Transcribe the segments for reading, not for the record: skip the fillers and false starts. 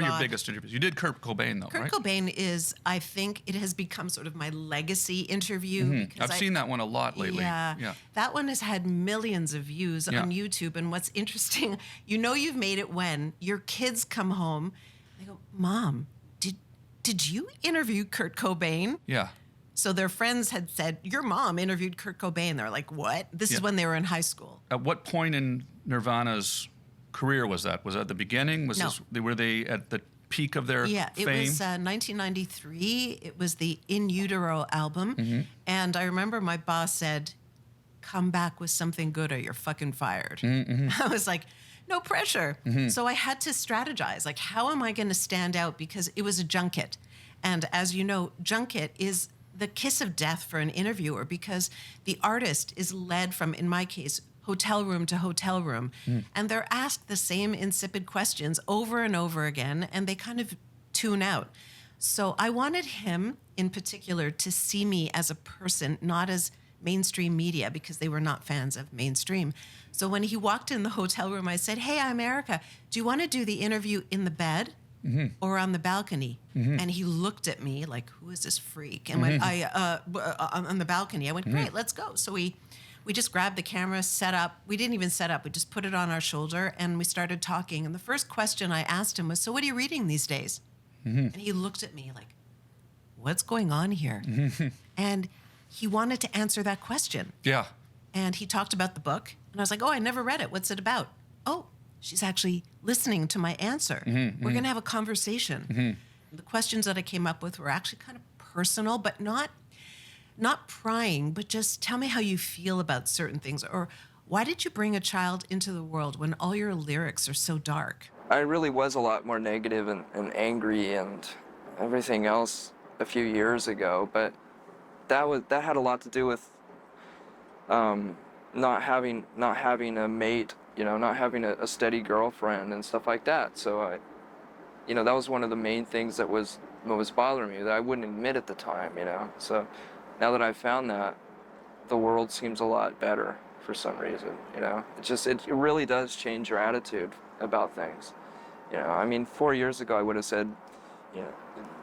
were your biggest interviews? You did Kurt Cobain, though, right? Kurt Cobain is, I think, it has become sort of my legacy interview. I've seen that one a lot lately. Yeah. That one has had millions of views on YouTube. And what's interesting, you've made it when your kids come home. They go, Mom, did you interview Kurt Cobain? Yeah. So their friends had said, your mom interviewed Kurt Cobain. They're like, what? This is when they were in high school. At what point in Nirvana's career was that? Was that the beginning? Were they at the peak of their fame? It was 1993. It was the In Utero album. And I remember my boss said, come back with something good or you're fucking fired. I was like, no pressure. So I had to strategize. Like, how am I going to stand out? Because it was a junket. And as you know, junket is the kiss of death for an interviewer because the artist is led from, in my case, hotel room to hotel room. And they're asked the same insipid questions over and over again, and they kind of tune out. So I wanted him in particular to see me as a person, not as mainstream media, because they were not fans of mainstream. So when he walked in the hotel room, I said, hey, I'm Erica. Do you want to do the interview in the bed or on the balcony? And he looked at me like, who is this freak? And went, on the balcony. I went, great, let's go. So we just grabbed the camera, set up. We didn't even set up. We just put it on our shoulder, and we started talking. And the first question I asked him was, so what are you reading these days? And he looked at me like, what's going on here? And he wanted to answer that question. Yeah. And he talked about the book. And I was like, oh, I never read it. What's it about? Oh, she's actually listening to my answer. We're going to have a conversation. The questions that I came up with were actually kind of personal, but not prying, but just tell me how you feel about certain things. Or why did you bring a child into the world when all your lyrics are so dark? I really was a lot more negative and angry and everything else a few years ago, but that had a lot to do with not having a mate, not having a steady girlfriend and stuff like that. So that was one of the main things that was bothering me, that I wouldn't admit at the time, So now that I've found that, the world seems a lot better for some reason, It really does change your attitude about things. 4 years ago I would have said,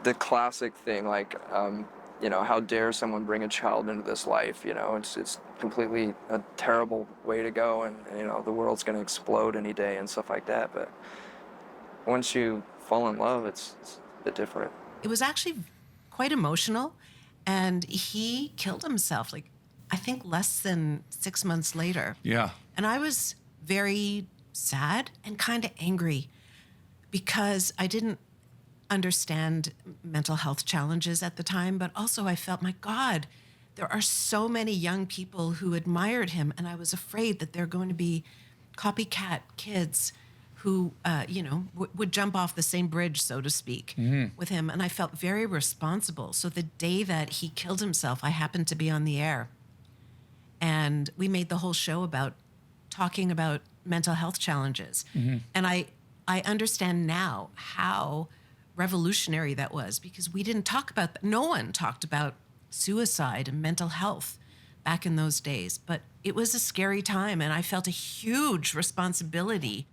the classic thing, like, how dare someone bring a child into this life, it's completely a terrible way to go, and the world's going to explode any day and stuff like that. But once you fall in love, it's a bit different. It was actually quite emotional, and he killed himself, like, I think less than 6 months later. Yeah. And I was very sad and kind of angry because I didn't understand mental health challenges at the time, but also I felt, my God, there are so many young people who admired him, and I was afraid that they're going to be copycat kids who, would jump off the same bridge, so to speak, with him. And I felt very responsible. So the day that he killed himself, I happened to be on the air. And we made the whole show about talking about mental health challenges. And I understand now how revolutionary that was, because we didn't talk about that. No one talked about suicide and mental health back in those days. But it was a scary time, and I felt a huge responsibility